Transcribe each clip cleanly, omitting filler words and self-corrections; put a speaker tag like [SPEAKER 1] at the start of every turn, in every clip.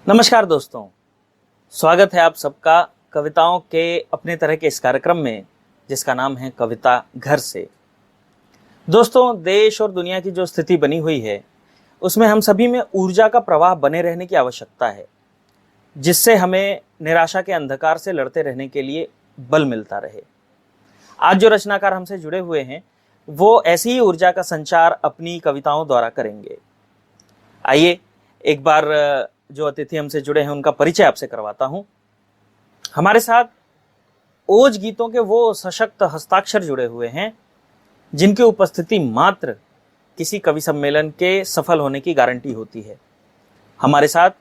[SPEAKER 1] नमस्कार दोस्तों, स्वागत है आप सबका कविताओं के अपने तरह के इस कार्यक्रम में जिसका नाम है कविता घर से। दोस्तों, देश और दुनिया की जो स्थिति बनी हुई है उसमें हम सभी में ऊर्जा का प्रवाह बने रहने की आवश्यकता है, जिससे हमें निराशा के अंधकार से लड़ते रहने के लिए बल मिलता रहे। आज जो रचनाकार हमसे जुड़े हुए हैं वो ऐसी ही ऊर्जा का संचार अपनी कविताओं द्वारा करेंगे। आइए एक बार जो अतिथि हमसे जुड़े हैं उनका परिचय आपसे करवाता हूं। हमारे साथ ओज गीतों के वो सशक्त हस्ताक्षर जुड़े हुए हैं जिनकी उपस्थिति मात्र किसी कवि सम्मेलन के सफल होने की गारंटी होती है। हमारे साथ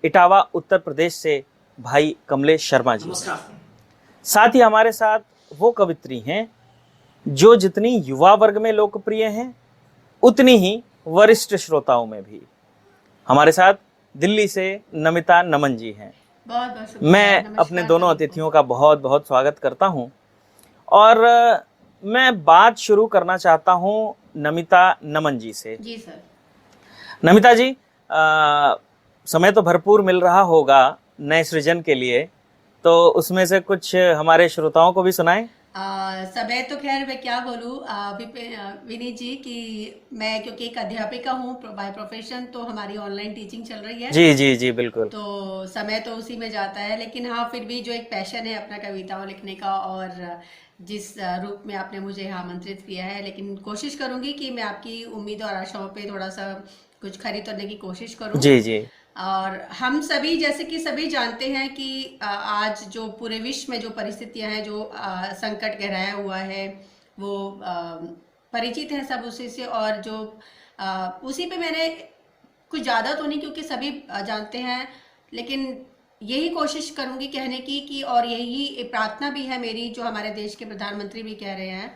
[SPEAKER 1] इटावा उत्तर प्रदेश से भाई कमलेश शर्मा जी। साथ ही हमारे साथ वो कवित्री हैं जो जितनी युवा वर्ग में लोकप्रिय हैं उतनी ही वरिष्ठ श्रोताओं में भी। हमारे साथ दिल्ली से नमिता नमन जी हैं।
[SPEAKER 2] बहुत
[SPEAKER 1] मैं अपने दोनों अतिथियों का बहुत बहुत स्वागत करता हूं और मैं बात शुरू करना चाहता हूं नमिता नमन जी से।
[SPEAKER 2] जी सर।
[SPEAKER 1] नमिता जी, समय तो भरपूर मिल रहा होगा नए सृजन के लिए, तो उसमें से कुछ हमारे श्रोताओं को भी सुनाएं।
[SPEAKER 2] समय तो खैर मैं क्या बोलूँ विनीत जी कि मैं क्योंकि एक अध्यापिका हूँ बाय प्रोफेशन, तो हमारी ऑनलाइन टीचिंग चल रही है।
[SPEAKER 1] जी जी जी बिल्कुल।
[SPEAKER 2] तो समय तो उसी में जाता है, लेकिन हाँ फिर भी जो एक पैशन है अपना कविताओं लिखने का, और जिस रूप में आपने मुझे यहाँ आमंत्रित किया है, लेकिन कोशिश करूँगी कि मैं आपकी उम्मीद और आशाओं पे थोड़ा सा कुछ खरी उतरने की कोशिश करूँ।
[SPEAKER 1] जी जी।
[SPEAKER 2] और हम सभी जैसे कि सभी जानते हैं कि आज जो पूरे विश्व में जो परिस्थितियां हैं, जो संकट गहराया हुआ है, वो परिचित हैं सब उसी से। और जो उसी पे मैंने कुछ ज़्यादा तो नहीं, क्योंकि सभी जानते हैं, लेकिन यही कोशिश करूंगी कहने की कि, और यही प्रार्थना भी है मेरी, जो हमारे देश के प्रधानमंत्री भी कह रहे हैं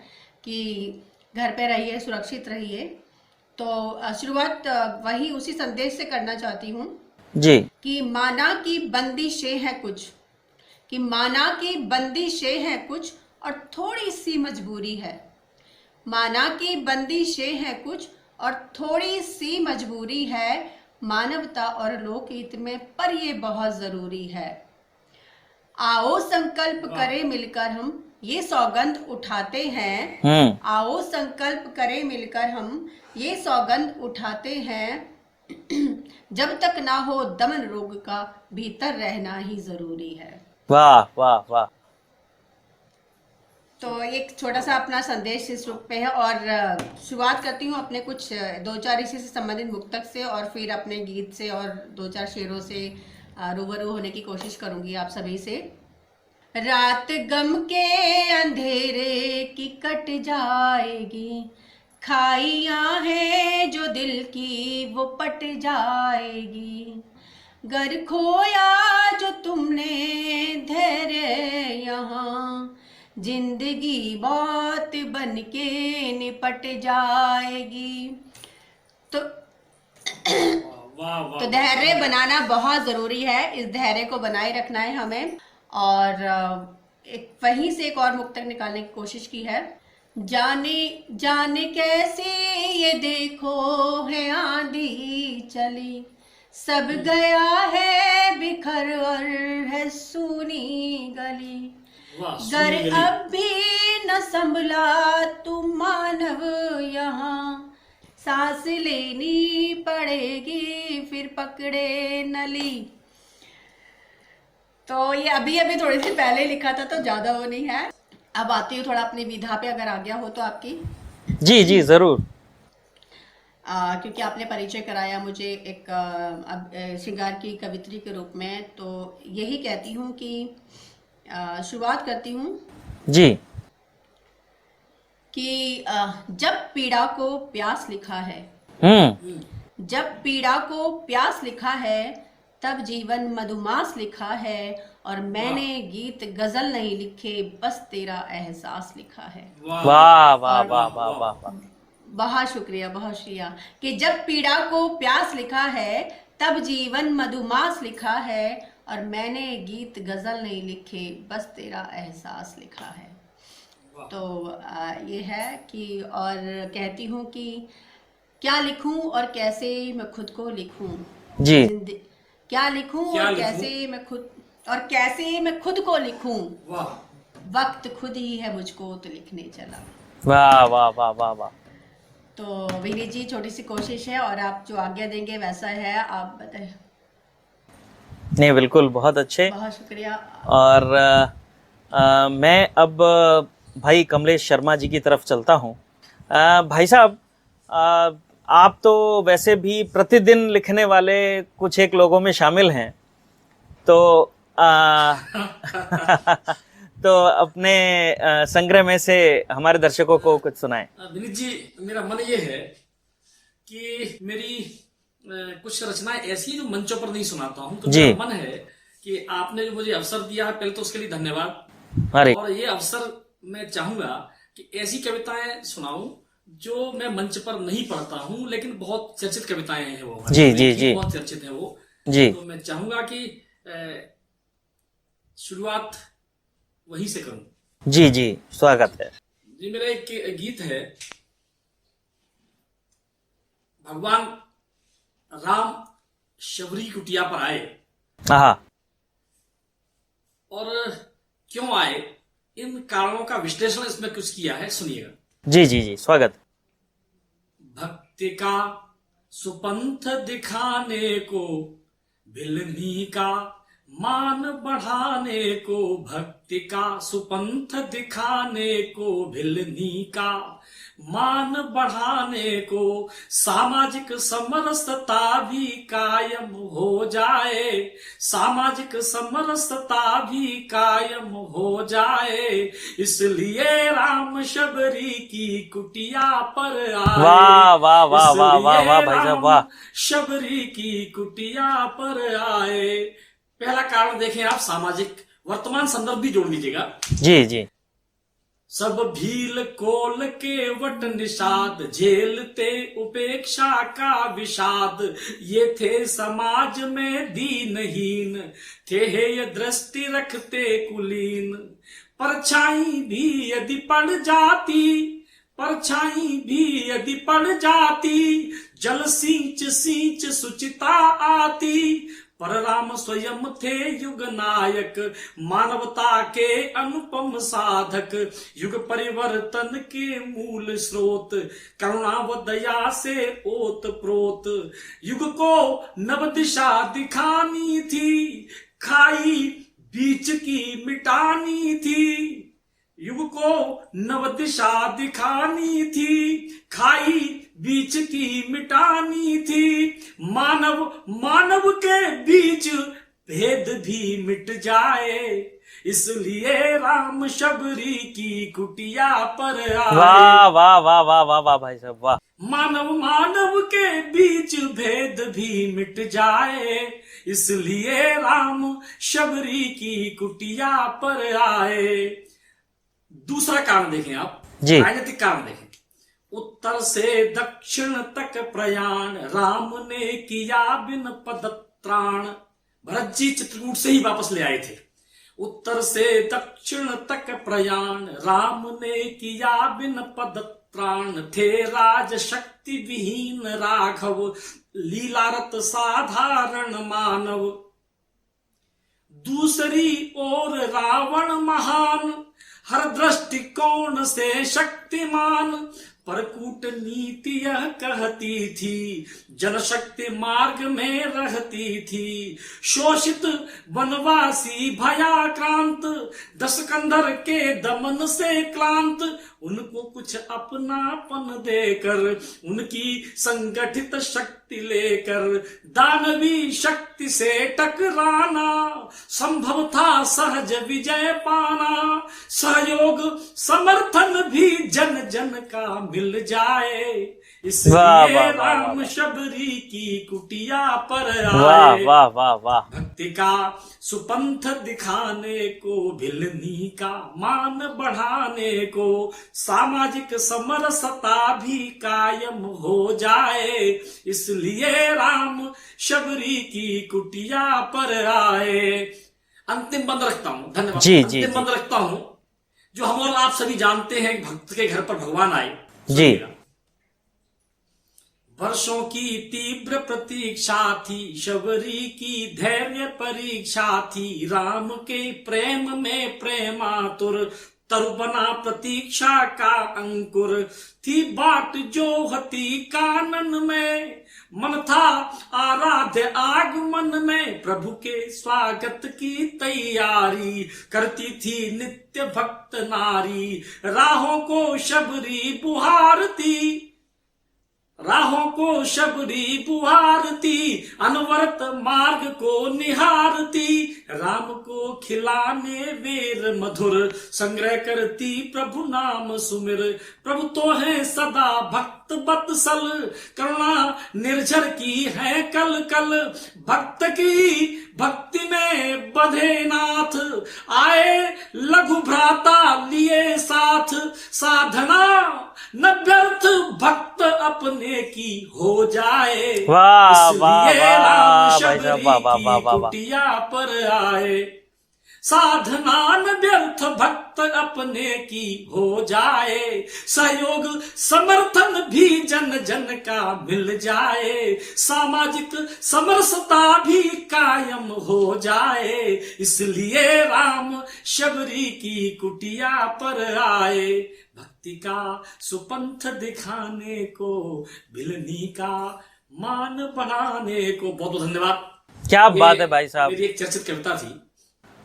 [SPEAKER 2] कि घर पे रहिए, सुरक्षित रहिए। तो शुरुआत वही उसी संदेश से करना चाहती हूँ
[SPEAKER 1] जी।
[SPEAKER 2] कि माना की बंदिशें हैं कुछ, कि माना की बंदिशें हैं कुछ और थोड़ी सी मजबूरी है। माना की बंदिशें हैं कुछ और थोड़ी सी मजबूरी है, मानवता और लोकहित में पर ये बहुत जरूरी है। आओ संकल्प करें मिलकर हम ये सौगंध उठाते हैं। आओ संकल्प करें मिलकर हम ये सौगंध उठाते हैं। जब तक ना हो दमन रोग का, भीतर रहना ही जरूरी है।
[SPEAKER 1] वाह वाह वाह।
[SPEAKER 2] तो एक छोटा सा अपना संदेश इस रूप पे है, और शुरुआत करती हूँ अपने कुछ दो चार इसी से संबंधित मुक्तक से, और फिर अपने गीत से और दो चार शेरों से रूबरू होने की कोशिश करूंगी आप सभी से। रात गम के अंधेरे की कट जाएगी, खाइयां हैं जो दिल की वो पट जाएगी। घर खोया जो तुमने धैर्य यहाँ, जिंदगी बहुत बन के निपट जाएगी। तो तो धैर्य बनाना बहुत ज़रूरी है, इस धैर्य को बनाए रखना है हमें। और एक वहीं से एक और मुक्तक निकालने की कोशिश की है। जाने जाने कैसे ये देखो है आंधी चली, सब गया है बिखर और है सूनी गली। गर अब भी न संभला तुम मानव यहाँ, सांस लेनी पड़ेगी फिर पकड़े नली। तो ये अभी अभी थोड़ी सी पहले लिखा था, तो ज्यादा वो नहीं है। अब आती हूँ थोड़ा अपनी विधा पे, अगर आ गया हो तो आपकी।
[SPEAKER 1] जी जी जरूर।
[SPEAKER 2] क्योंकि आपने परिचय कराया मुझे एक श्रृंगार की कवित्री के रूप में, तो यही कहती हूँ कि शुरुआत करती हूँ
[SPEAKER 1] जी।
[SPEAKER 2] कि जब पीड़ा को प्यास लिखा है, जब पीड़ा को प्यास लिखा है, तब जीवन मधुमास लिखा है, और मैंने गीत गजल नहीं लिखे, बस तेरा एहसास लिखा है।
[SPEAKER 1] वाह वाह वाह वाह वाह।
[SPEAKER 2] बहुत शुक्रिया, बहुत शुक्रिया। कि जब पीड़ा को प्यास लिखा है, तब जीवन मधुमास लिखा है, और मैंने गीत गजल नहीं लिखे, बस तेरा एहसास लिखा है। तो ये है कि, और कहती हूँ कि क्या लिखूं और कैसे मैं खुद को लिखूं।
[SPEAKER 1] जी।
[SPEAKER 2] क्या लिखूं
[SPEAKER 3] क्या
[SPEAKER 2] और
[SPEAKER 3] लिखूं?
[SPEAKER 2] कैसे मैं खुद को लिखूं।
[SPEAKER 3] वाह,
[SPEAKER 2] वक्त खुद ही है मुझको तो लिखने चला।
[SPEAKER 1] वाह वाह वाह वाह वाह।
[SPEAKER 2] तो विनीत जी, छोटी सी कोशिश है और आप जो आज्ञा देंगे वैसा है, आप बताएं।
[SPEAKER 1] नहीं, बिल्कुल बहुत अच्छे।
[SPEAKER 2] बहुत शुक्रिया।
[SPEAKER 1] और मैं अब भाई कमलेश शर्मा जी की तरफ चलता हूँ। भाई साहब, आप तो वैसे भी प्रतिदिन लिखने वाले कुछ एक लोगों में शामिल हैं, तो तो अपने संग्रह में से हमारे दर्शकों को कुछ सुनाएं।
[SPEAKER 3] विनीत जी, मेरा मन ये है कि मेरी कुछ रचनाएं ऐसी हैं जो मंचों पर नहीं सुनाता हूं, तो
[SPEAKER 1] जी।
[SPEAKER 3] मेरा मन है कि आपने जो मुझे अवसर दिया है, पहले तो उसके लिए धन्यवाद।
[SPEAKER 1] अरे
[SPEAKER 3] और ये अवसर मैं चाहूंगा कि ऐसी कविताएं सुनाऊं जो मैं मंच पर नहीं पढ़ता हूं, लेकिन बहुत चर्चित कविताएं हैं वो।
[SPEAKER 1] जी, जी, जी।
[SPEAKER 3] बहुत चर्चित है वो।
[SPEAKER 1] जी
[SPEAKER 3] तो मैं चाहूंगा कि शुरुआत वहीं से करूं।
[SPEAKER 1] जी जी, स्वागत है।
[SPEAKER 3] जी, मेरा एक गीत है। भगवान राम शबरी कुटिया पर आए,
[SPEAKER 1] हाँ
[SPEAKER 3] और क्यों आए, इन कारणों का विश्लेषण इसमें कुछ किया है, सुनिएगा।
[SPEAKER 1] जी जी जी, स्वागत।
[SPEAKER 3] भक्ति का सुपंथ दिखाने को, भिलनी का मान बढ़ाने को, भक्ति का सुपंथ दिखाने को, भिलनी का मान बढ़ाने को, सामाजिक समरसता भी कायम हो जाए, सामाजिक समरसता भी कायम हो जाए, इसलिए राम शबरी की कुटिया पर आए।
[SPEAKER 1] वाह वाह वाह वाह वाह वाह भाई साहब, वाह।
[SPEAKER 3] शबरी की कुटिया पर आए। पहला कारण देखें आप, सामाजिक, वर्तमान संदर्भ भी जोड़ दीजिएगा।
[SPEAKER 1] जी जी।
[SPEAKER 3] सब भील कोल के वट निषाद, झेलते उपेक्षा का विषाद, ये थे समाज में दीनहीन, थे हेय दृष्टि रखते कुलीन, परछाई भी यदि पड़ जाती, परछाई भी यदि पड़ जाती, जल सींच सींच सुचिता आती, पर राम स्वयं थे युग नायक, मानवता के अनुपम साधक, युग परिवर्तन के मूल स्रोत, करुणा व दया से ओत प्रोत, युग को नव दिशा दिखानी थी, खाई बीच की मिटानी थी, युग को नव दिशा दिखानी थी, खाई बीच की मिटानी थी, मानव मानव के बीच भेद भी मिट जाए, इसलिए राम शबरी की कुटिया पर आए।
[SPEAKER 1] वाह वाह वाह वाह वाह वाह भाई साहब, वाह।
[SPEAKER 3] मानव मानव के बीच भेद भी मिट जाए, इसलिए राम शबरी की कुटिया पर आए। दूसरा कारण देखें आप,
[SPEAKER 1] जी।
[SPEAKER 3] राजनीतिक कारण देखें। उत्तर से दक्षिण तक प्रयाण, राम ने किया बिन पदत्राण। भरत जी चित्रकूट से ही वापस ले आए थे। उत्तर से दक्षिण तक प्रयाण, राम ने किया बिन पदत्राण, थे राज शक्ति विहीन राघव, लीलारत साधारण मानव। दूसरी ओर रावण महान, हर दृष्टिकोण से शक्तिमान, पर कूटनीति यह कहती थी, जनशक्ति मार्ग में रहती थी, शोषित वनवासी भयाक्रांत, दशकंधर के दमन से क्लांत, उनको कुछ अपनापन देकर, उनकी संगठित शक्ति लेकर, दानवी शक्ति से टकराना, संभव था सहज विजय पाना, सहयोग समर्थन भी जन जन का मिल जाए, इसलिए राम शबरी की कुटिया पर आए।
[SPEAKER 1] वाह वाह वाह वाह।
[SPEAKER 3] भक्ति का सुपंथ दिखाने को, भिलनी का मान बढ़ाने को, सामाजिक समरसता भी कायम हो जाए, इसलिए राम शबरी की कुटिया पर आए। अंतिम बंद रखता हूं, धन्यवाद।
[SPEAKER 1] जी जी।
[SPEAKER 3] अंतिम बंद रखता हूं, जो हम और आप सभी जानते हैं, भक्त के घर पर भगवान आए।
[SPEAKER 1] जी।
[SPEAKER 3] वर्षों की तीव्र प्रतीक्षा थी, शबरी की धैर्य परीक्षा थी, राम के प्रेम में प्रेमातुर, तरु बना प्रतीक्षा का अंकुर, थी बाट जो हती कानन में, मन था आराध्य आगमन में, प्रभु के स्वागत की तैयारी करती थी नित्य भक्त नारी, राहों को शबरी बुहारती, राहों को शबरी बुहारती, अनवरत मार्ग को निहारती, राम को खिलाने वेर मधुर, संग्रह करती प्रभु नाम सुमिर, प्रभु तो है सदा भक्त बत्सल, करुणा निर्झर की है कल कल, भक्त की भक्ति में बधे नाथ, आए लघु भ्राता लिए साथ, साधना न व्यर्थ भक्त अपने की हो जाए,
[SPEAKER 1] वाह वाह
[SPEAKER 3] इसलिए
[SPEAKER 1] वाह
[SPEAKER 3] राम
[SPEAKER 1] भाई साहब,
[SPEAKER 3] शबरी
[SPEAKER 1] वाह वाह
[SPEAKER 3] की
[SPEAKER 1] वाह वाह वाह।
[SPEAKER 3] कुटिया पर आए, साधना न व्यर्थ भक्त अपने की हो जाए, सहयोग समर्थन भी जन जन का मिल जाए, सामाजिक समरसता भी कायम हो जाए, इसलिए राम शबरी की कुटिया पर आए, भक्ति का सुपंथ दिखाने को, बिलनी का मान बनाने को। बहुत बहुत धन्यवाद।
[SPEAKER 1] क्या बात है भाई साहब,
[SPEAKER 3] मेरी एक चर्चित कविता थी।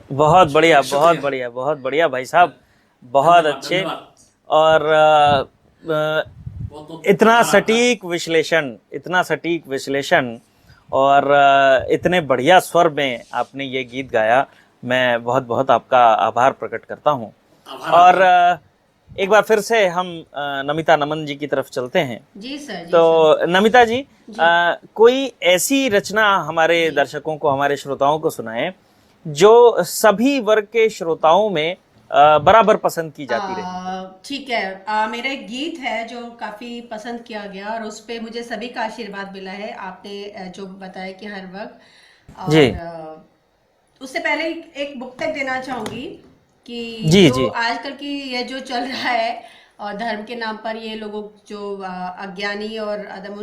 [SPEAKER 1] बहुत बढ़िया
[SPEAKER 3] शुक्रिया।
[SPEAKER 1] बहुत बढ़िया बहुत बढ़िया भाई साहब, बहुत
[SPEAKER 3] धन्यवाद,
[SPEAKER 1] अच्छे।
[SPEAKER 3] धन्यवाद।
[SPEAKER 1] और
[SPEAKER 3] बहुत बहुत
[SPEAKER 1] इतना
[SPEAKER 3] आभार आपका।
[SPEAKER 1] सटीक विश्लेषण और इतने बढ़िया स्वर में आपने ये गीत गाया, मैं बहुत बहुत आपका आभार प्रकट करता हूँ।
[SPEAKER 3] आभार
[SPEAKER 1] और
[SPEAKER 3] आपका।
[SPEAKER 1] एक बार फिर से हम नमिता नमन जी की तरफ चलते हैं।
[SPEAKER 2] जी सर, जी सर।
[SPEAKER 1] तो नमिता जी, कोई ऐसी रचना हमारे दर्शकों को, हमारे श्रोताओं को सुनाएं जो सभी वर्ग के श्रोताओं में बराबर पसंद की जाती रहे।
[SPEAKER 2] ठीक है, मेरा एक गीत है जो काफी पसंद किया गया और उस पे मुझे सभी का आशीर्वाद मिला है। आपने जो बताया कि हर वक्त, और
[SPEAKER 1] जी।
[SPEAKER 2] उससे पहले एक मुक्तक देना चाहूंगी कि
[SPEAKER 1] जी,
[SPEAKER 2] जो
[SPEAKER 1] जी।
[SPEAKER 2] आजकल की ये जो चल रहा है और धर्म के नाम पर ये लोगों जो अज्ञानी और अदम,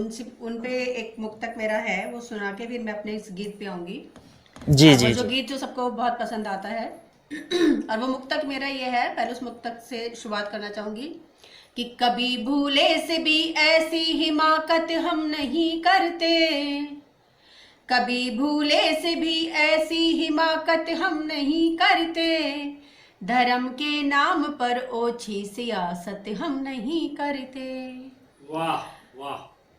[SPEAKER 2] उन पे एक मुक्तक मेरा है, वो सुना के फिर मैं अपने इस गीत पे आऊंगी।
[SPEAKER 1] जी
[SPEAKER 2] और
[SPEAKER 1] जी
[SPEAKER 2] वो जो
[SPEAKER 1] जी।
[SPEAKER 2] गीत जो सबको बहुत पसंद आता है और वो मुक्तक मेरा ये है। पहले उस मुक्तक से शुरुआत करना चाहूंगी कि कभी भूले से भी ऐसी हिमाकत हम नहीं करते, कभी भूले से भी ऐसी हिमाकत हम नहीं करते, धर्म के नाम पर ओछी सियासत हम नहीं करते,
[SPEAKER 3] वाह वाह।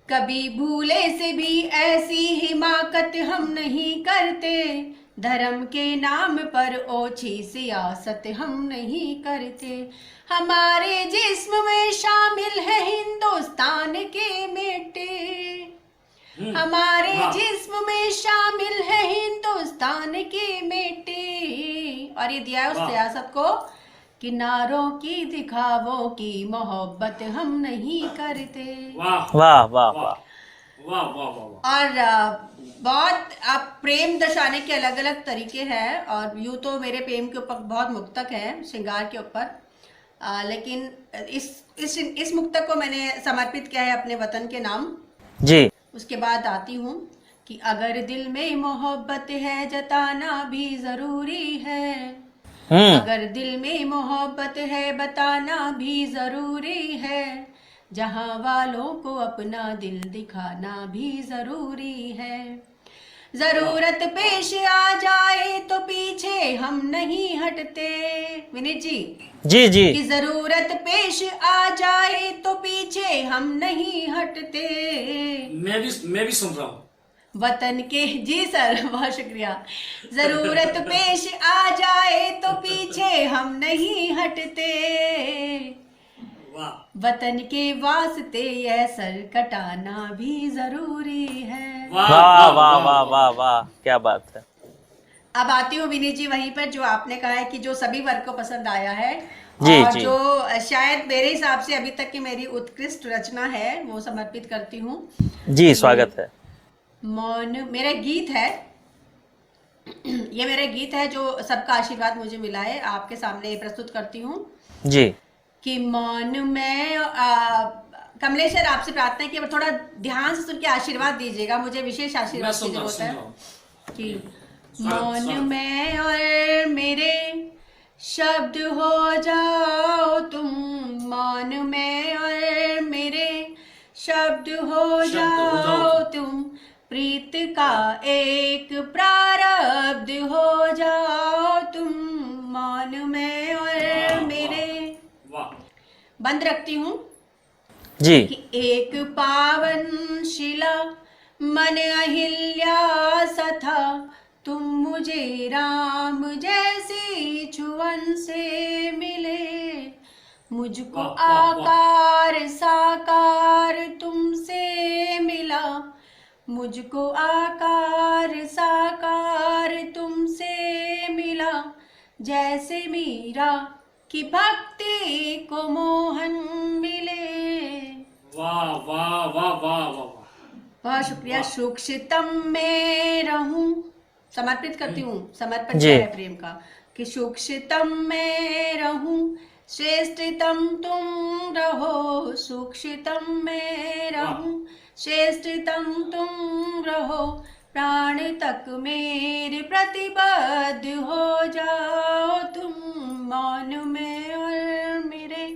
[SPEAKER 2] कभी भूले से भी ऐसी हिमाकत हम नहीं करते, धर्म के नाम पर ओछी सियासत हम नहीं करते, हमारे जिस्म में शामिल है हिंदुस्तान के बेटे, हमारे
[SPEAKER 3] वाह।
[SPEAKER 2] जिस्म में शामिल है हिंदुस्तान के बेटे। और ये दिया है उस
[SPEAKER 3] वाह।
[SPEAKER 2] सियासत को, किनारों की दिखावों की मोहब्बत हम नहीं करते।
[SPEAKER 3] वाह
[SPEAKER 1] वाह वाह
[SPEAKER 3] वाह
[SPEAKER 1] वाह।
[SPEAKER 3] वाह वाह वाह।
[SPEAKER 2] और बहुत प्रेम दर्शाने के अलग अलग तरीके हैं, और यूं तो मेरे प्रेम के ऊपर बहुत मुक्तक है, श्रृंगार के ऊपर, लेकिन इस मुक्तक को मैंने समर्पित किया है अपने वतन के नाम।
[SPEAKER 1] जी।
[SPEAKER 2] उसके बाद आती हूँ कि अगर दिल में मोहब्बत है जताना भी जरूरी है, अगर दिल में मोहब्बत है बताना भी जरूरी है, जहाँ वालों को अपना दिल दिखाना भी जरूरी है, जरूरत पेश आ जाए तो पीछे हम नहीं हटते। विनीत जी,
[SPEAKER 1] जी जी।
[SPEAKER 2] कि जरूरत पेश आ जाए तो पीछे हम नहीं हटते,
[SPEAKER 3] मैं भी सुन रहा हूँ।
[SPEAKER 2] वतन के, जी सर बहुत शुक्रिया, जरूरत पेश आ जाए तो पीछे हम नहीं हटते,
[SPEAKER 3] वाह
[SPEAKER 2] वतन के वास्ते यह सर कटाना भी जरूरी है।
[SPEAKER 1] वाह वाह वाह वाह वाह, क्या बात है।
[SPEAKER 2] अब आती हूँ विनीत जी वहीं पर जो आपने कहा है कि जो सभी वर्ग को पसंद आया है,
[SPEAKER 1] जी,
[SPEAKER 2] और
[SPEAKER 1] जी।
[SPEAKER 2] जो शायद मेरे हिसाब से अभी तक की मेरी उत्कृष्ट रचना है, वो समर्पित करती हूँ।
[SPEAKER 1] जी, स्वागत है।
[SPEAKER 2] मौन मेरा गीत है, ये मेरा गीत है जो सबका आशीर्वाद मुझे मिला है, आपके सामने प्रस्तुत करती हूँ
[SPEAKER 1] जी।
[SPEAKER 2] कि मौन में कमलेश सर, आपसे प्रार्थना है कि अब थोड़ा ध्यान से सुन के आशीर्वाद दीजिएगा, मुझे विशेष
[SPEAKER 3] मैं
[SPEAKER 2] आशीर्वाद की
[SPEAKER 3] सुन रहा हूँ,
[SPEAKER 2] जरूरत
[SPEAKER 3] सुन
[SPEAKER 2] है
[SPEAKER 3] रहा हूँ।
[SPEAKER 2] कि
[SPEAKER 3] स्वागत,
[SPEAKER 2] मौन
[SPEAKER 3] स्वागत।
[SPEAKER 2] में और मेरे शब्द हो जाओ तुम, मौन में और मेरे शब्द हो
[SPEAKER 3] शब्द हो जाओ
[SPEAKER 2] जाओ
[SPEAKER 3] तुम।
[SPEAKER 2] तुम, प्रीत का एक प्रारब्ध हो जाओ तुम, मौन में और
[SPEAKER 3] वाह,
[SPEAKER 2] मेरे।
[SPEAKER 3] वाह।
[SPEAKER 2] बंद रखती हूँ
[SPEAKER 1] जी
[SPEAKER 2] कि एक पावन शिला मन अहिल्या सा था, तुम मुझे राम जैसी छुअन से मिले, मुझको
[SPEAKER 3] वाह, वाह, वाह।
[SPEAKER 2] आकार साकार तुमसे मिला, मुझको आकार साकार तुमसे मिला, जैसे मीरा की भक्ति को मोहन मिले।
[SPEAKER 3] वाह वाह वाह वाह वाह वाह।
[SPEAKER 2] बहुत शुक्रिया।
[SPEAKER 3] वाह।
[SPEAKER 2] सूक्ष्मतम में रहूं, समर्पित करती हूँ, समर्पण
[SPEAKER 1] जी।
[SPEAKER 2] किया है प्रेम का, कि सूक्ष्मतम में रहूं, श्रेष्ठतम तुम रहो, सूक्ष्मतम में रहूं, श्रेष्ठतम तुम रहो, प्राण तक मेरे प्रतिबद्ध हो जाओ तुम, मौन में और मेरे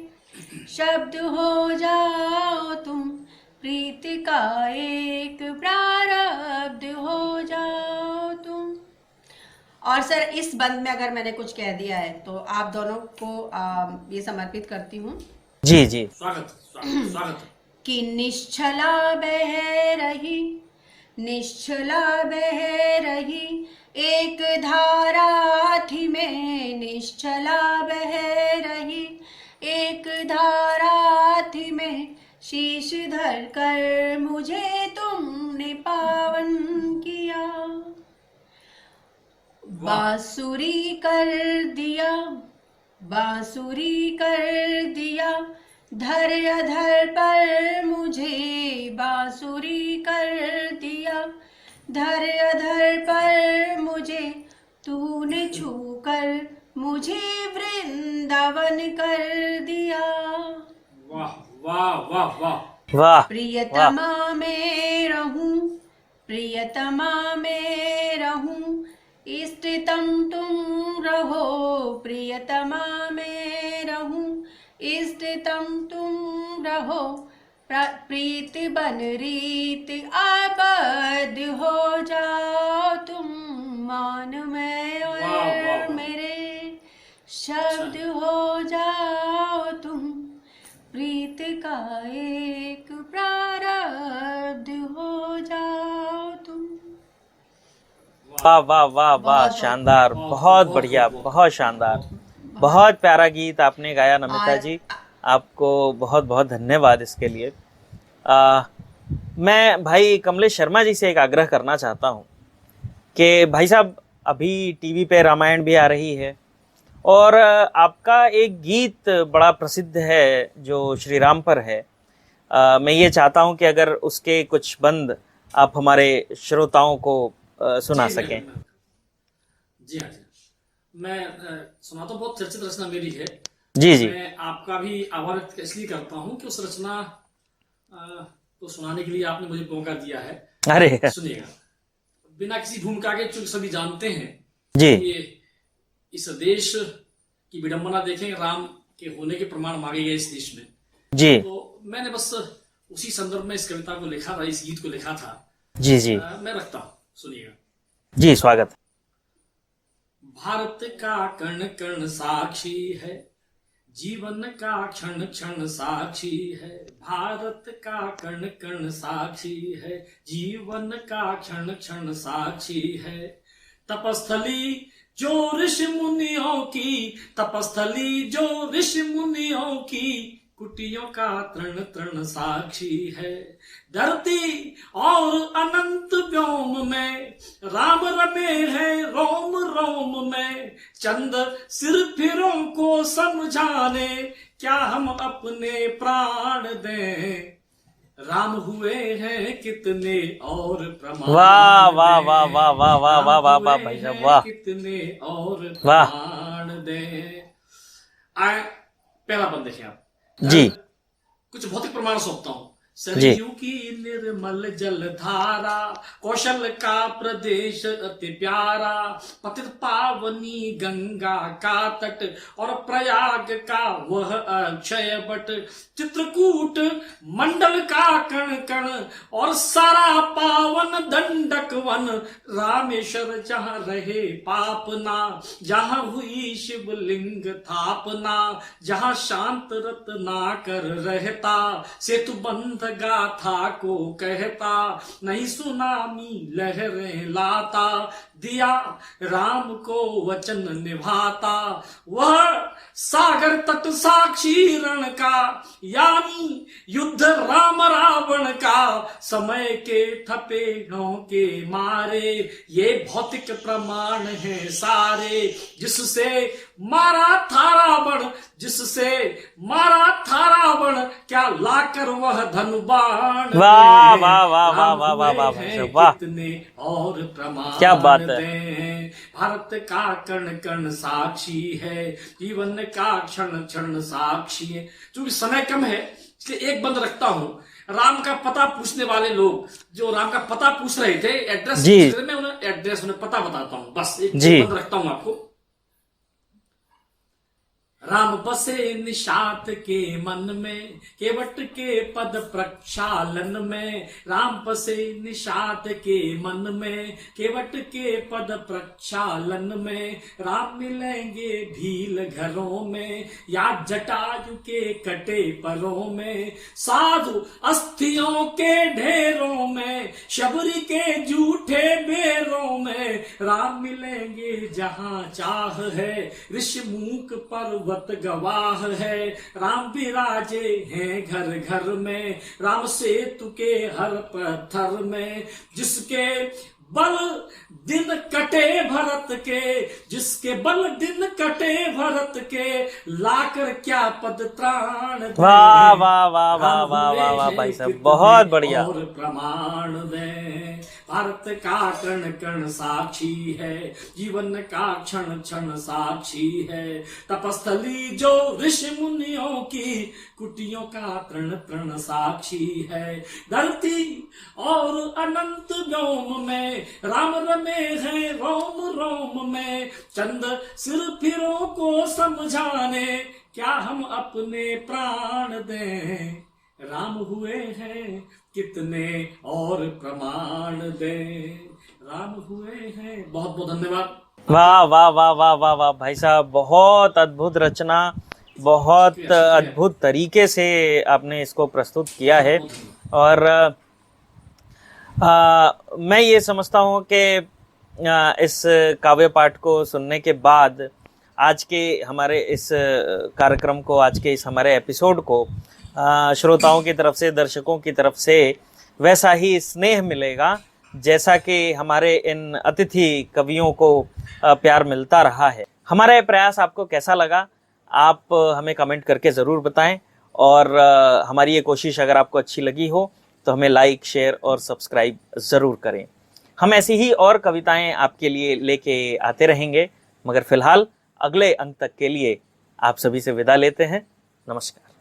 [SPEAKER 2] शब्द हो जाओ तुम, प्रीति का एक प्रारब्ध हो जाओ तुम। और सर, इस बंद में अगर मैंने कुछ कह दिया है तो आप दोनों को ये समर्पित करती हूँ
[SPEAKER 1] जी जी
[SPEAKER 3] स्वागत, स्वागत, स्वागत।
[SPEAKER 2] कि निश्चला बह रही, निश्चला बह रही एक धारा थी मैं, निश्चला बह रही एक धारा थी मैं, शीश धर कर मुझे तुमने पावन किया, बांसुरी कर दिया, बांसुरी कर दिया, धर अधर पर मुझे बांसुरी कर दिया, धर अधर पर मुझे, तूने छू कर मुझे वृंदावन कर दिया,
[SPEAKER 3] वाह वाह वाह वाह।
[SPEAKER 1] वाह
[SPEAKER 2] प्रियतमा में रहूं, प्रियतमा में रहूं, इष्टतम तुम रहो, प्रियतमा में रहूं, इष्टतम तुम रहो, प्रीत बन रीत आबद हो जाओ तुम, मान में
[SPEAKER 3] वाह, वाह,
[SPEAKER 2] और
[SPEAKER 3] वाह।
[SPEAKER 2] मेरे शब्द हो जाओ तुम, प्रीत का एक प्रारब्ध हो जाओ तुम।
[SPEAKER 1] वाह वाह वाह वाह, शानदार, बहुत बढ़िया, बहुत शानदार, बहुत प्यारा गीत आपने गाया नमिता जी, आपको बहुत बहुत धन्यवाद इसके लिए। मैं भाई कमलेश शर्मा जी से एक आग्रह करना चाहता हूँ कि भाई साहब, अभी टीवी पे रामायण भी आ रही है और आपका एक गीत बड़ा प्रसिद्ध है जो श्री राम पर है। मैं ये चाहता हूँ कि अगर उसके कुछ बंद आप हमारे श्रोताओं को सुना
[SPEAKER 3] जी,
[SPEAKER 1] सकें।
[SPEAKER 3] जी हाँ, जी मैं सुनाता हूँ। बहुत चर्चित रचना मेरी है।
[SPEAKER 1] जी जी
[SPEAKER 3] मैं आपका भी आभार व्यक्त इसलिए करता हूँ कि उस रचना को सुनाने के लिए आपने मुझे मौका दिया है।
[SPEAKER 1] अरे
[SPEAKER 3] सुनिएगा, बिना किसी भूमिका के, चूंकि सभी जानते हैं
[SPEAKER 1] जी
[SPEAKER 3] कि इस देश की विडंबना देखें, राम के होने के प्रमाण मांगे गए इस देश में,
[SPEAKER 1] जी
[SPEAKER 3] तो मैंने बस उसी संदर्भ में इस कविता को लिखा था, इस गीत को लिखा था।
[SPEAKER 1] जी जी
[SPEAKER 3] मैं रखता हूँ, सुनिएगा।
[SPEAKER 1] जी स्वागत।
[SPEAKER 3] भारत का कण कण साक्षी है, जीवन का क्षण क्षण साक्षी है, भारत का कण कण साक्षी है, जीवन का क्षण क्षण साक्षी है, तपस्थली जो ऋषि मुनियों की, तपस्थली जो ऋषि मुनियों की, कुटियों का तृण तृण साक्षी है, धरती और अनंत व्योम में राम रमे हैं रोम रोम में, चंद सिर फिरों को समझाने क्या हम अपने प्राण दें, राम हुए हैं कितने और प्रमाण
[SPEAKER 1] वाह वाह
[SPEAKER 3] दें,
[SPEAKER 1] वाह वाह वाह वाह वाह वाह वाह भाई साहब, वाह
[SPEAKER 3] कितने और
[SPEAKER 1] वाह।
[SPEAKER 3] प्रमाण दें। पहला बंद देखिए आप।
[SPEAKER 1] जी
[SPEAKER 3] कुछ भौतिक प्रमाण सौंपता हूं। सरयू की निर्मल जल धारा, कौशल का प्रदेश अति प्यारा, पतित पावनी गंगा का तट और प्रयाग का वह अक्षय बट, चित्रकूट मंडल का कण कण और सारा पावन दंडक वन, रामेश्वर जहां रहे पापना, जहां हुई शिवलिंग थापना, जहां शांत रत्नाकर रहता, सेतु बंध गाथा को कहता, नहीं सुनामी लहरें लाता, दिया राम को वचन निभाता, वह सागर तट साक्षी रण का, यानी युद्ध राम रावण का, समय के थपेड़ों के मारे, ये भौतिक प्रमाण है सारे, जिससे मारा था रावण, जिससे मारा था रावण, क्या लाकर वह धनुबाण।
[SPEAKER 1] वाह वाह वाह वाह वाह वाह वाह वाह,
[SPEAKER 3] कितने और प्रमाण,
[SPEAKER 1] क्या बात है।
[SPEAKER 3] भारत का कण कण साक्षी है, जीवन का क्षण क्षण साक्षी है। क्योंकि समय कम है इसलिए एक बंद रखता हूं। राम का पता पूछने वाले लोग जो राम का पता पूछ रहे थे, एड्रेस
[SPEAKER 1] जी,
[SPEAKER 3] मैं उन्हें एड्रेस उन्हें पता बताता हूं, बस एक बंद रखता हूं आपको। राम बसे निषाद के मन में, केवट के पद प्रक्षालन में, राम बसे निषाद के मन में, केवट के पद प्रक्षालन में, राम मिलेंगे भील घरों में, या जटायु के कटे परों में, साधु अस्थियों के ढेरों में, शबरी के जूठे बेरों में, राम मिलेंगे जहां चाह है, ऋषिमुख पर्वत गवाह है, राम विराजे हैं घर घर में, राम सेतु के हर पत्थर में, जिसके बल दिन कटे भरत के, जिसके बल दिन कटे भरत के, लाकर क्या पद त्राण दे।
[SPEAKER 1] वाह वाह वाह वाह वाह वाह वाह भाई साहब, बहुत बढ़िया।
[SPEAKER 3] और प्रमाण दे, भारत का कण कण साक्षी है, जीवन का क्षण क्षण साक्षी है, तपस्थली जो ऋषि मुनियों की, कुटियों का तृण तृण साक्षी है, धरती और अनंत व्योम में, राम रमे हैं रोम रोम में, चंद सिर फिरों को समझाने, क्या हम अपने प्राण दें, राम हुए हैं कितने और प्रमाण दें, राम हुए हैं। बहुत बहुत धन्यवाद।
[SPEAKER 1] वाह वाह वाह वाह वाह वाह भाई साहब, बहुत अद्भुत रचना, बहुत अद्भुत तरीके से आपने इसको प्रस्तुत किया है। और मैं ये समझता हूँ कि इस काव्य पाठ को सुनने के बाद आज के हमारे इस कार्यक्रम को, आज के इस हमारे एपिसोड को श्रोताओं की तरफ से, दर्शकों की तरफ से वैसा ही स्नेह मिलेगा जैसा कि हमारे इन अतिथि कवियों को प्यार मिलता रहा है। हमारा ये प्रयास आपको कैसा लगा, आप हमें कमेंट करके ज़रूर बताएं। और हमारी ये कोशिश अगर आपको अच्छी लगी हो तो हमें लाइक, शेयर और सब्सक्राइब ज़रूर करें। हम ऐसी ही और कविताएं आपके लिए लेके आते रहेंगे, मगर फिलहाल अगले अंक तक के लिए आप सभी से विदा लेते हैं। नमस्कार।